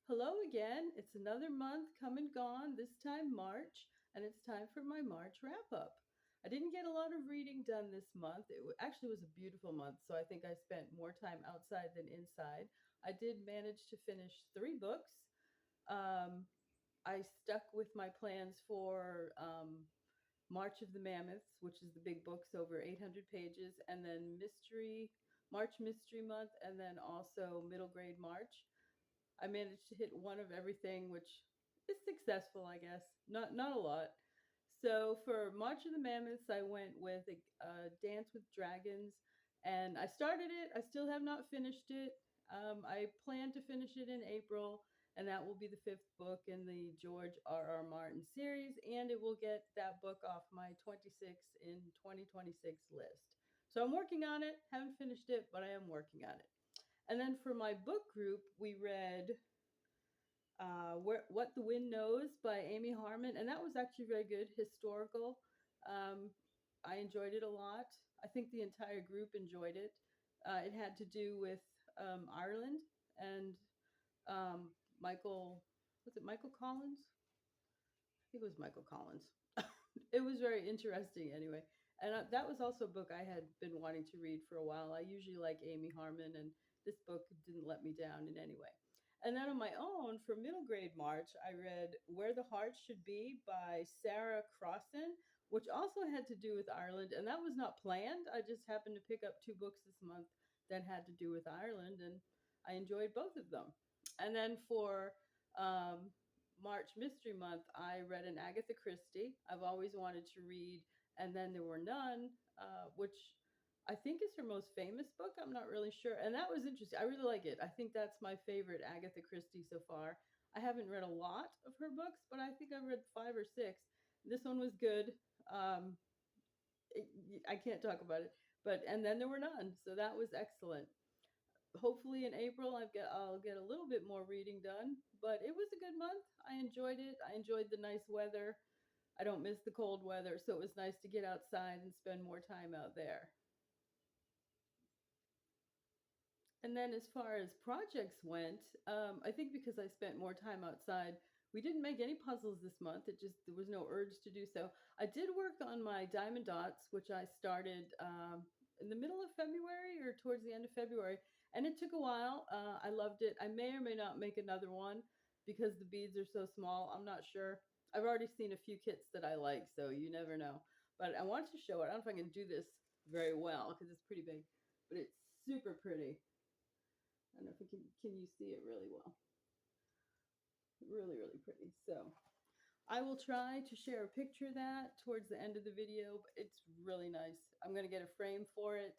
Hello again. It's another month come and gone, this time March, and it's time for my March wrap up. I didn't get a lot of reading done this month. Actually was a beautiful month, so I think I spent more time outside than inside. I did manage to finish 3 books. Um, I stuck with my plans for March of the Mammoths, which is the big books over 800 pages, and then March Mystery Month, and then also Middle Grade March. I managed to hit one of everything, which is successful, I guess. Not a lot. So for March of the Mammoths, I went with a Dance with Dragons, and I started it. I still have not finished it. I plan to finish it in April, and that will be the 5th book in the George R. R. Martin series, and it will get that book off my 26 in 2026 list. So I'm working on it. Haven't finished it, but I am working on it. And then for my book group, we read What the Wind Knows by Amy Harmon, and that was actually very good, historical. Um, I enjoyed it a lot. I think the entire group enjoyed it. It had to do with Ireland and Michael, was it Michael Collins? I think it was Michael Collins. It was very interesting anyway. And that was also a book I had been wanting to read for a while. I usually like Amy Harmon, and this book didn't let me down in any way. And then on my own, for middle grade March, I read Where the Heart Should Be by Sarah Crossan, which also had to do with Ireland. And that was not planned. I just happened to pick up 2 books this month that had to do with Ireland, and I enjoyed both of them. And then for um, March Mystery Month, I read an Agatha Christie. I've always wanted to read And Then There Were None, which I think is her most famous book. I'm not really sure. And that was interesting. I really like it. I think that's my favorite Agatha Christie so far. I haven't read a lot of her books, but I think I've read 5 or 6. This one was good. Um, I can't talk about it, but And Then There Were None. So that was excellent. Hopefully in April I'll get a little bit more reading done, but it was a good month. I enjoyed it. I enjoyed the nice weather. I don't miss the cold weather, so it was nice to get outside and spend more time out there. And then as far as projects went, I think because I spent more time outside, we didn't make any puzzles this month. It just, there was no urge to do so. I did work on my diamond dots, which I started in the middle of February or towards the end of February, and it took a while. I loved it. I may or may not make another one because the beads are so small. I'm not sure. I've already seen a few kits that I like, so you never know. But I want to show it. I don't know if I can do this very well because it's pretty big, but it's super pretty. I don't know if you can you see it really well. Really, really pretty. So I will try to share a picture of that towards the end of the video. But it's really nice. I'm going to get a frame for it.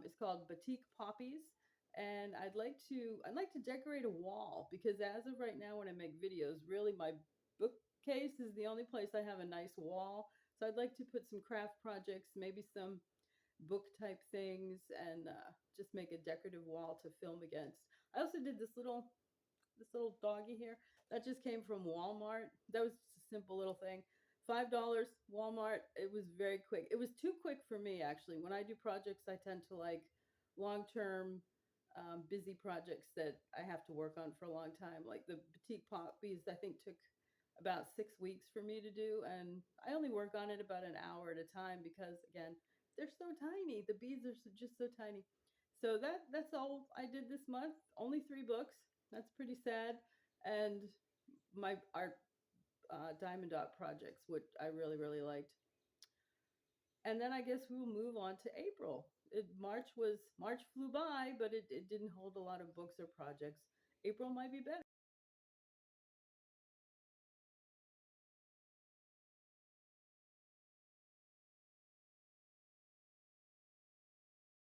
It's called Batik Poppies. And I'd like to decorate a wall because as of right now when I make videos, really my bookcase is the only place I have a nice wall. So I'd like to put some craft projects, maybe some book type things, and just make a decorative wall to film against. I also did this little doggy here that just came from Walmart. That was just a simple little thing. $5 Walmart. It was very quick. It was too quick for me actually. When I do projects, I tend to like long-term, busy projects that I have to work on for a long time. Like the Batik Poppies, I think took about 6 weeks for me to do, and I only work on it about an hour at a time because again, they're so tiny. The beads are just so tiny. So that's all I did this month. Only 3 books. That's pretty sad. And my art diamond dot projects, which I really really liked. And then I guess we will move on to April. March flew by, but it didn't hold a lot of books or projects. April might be better.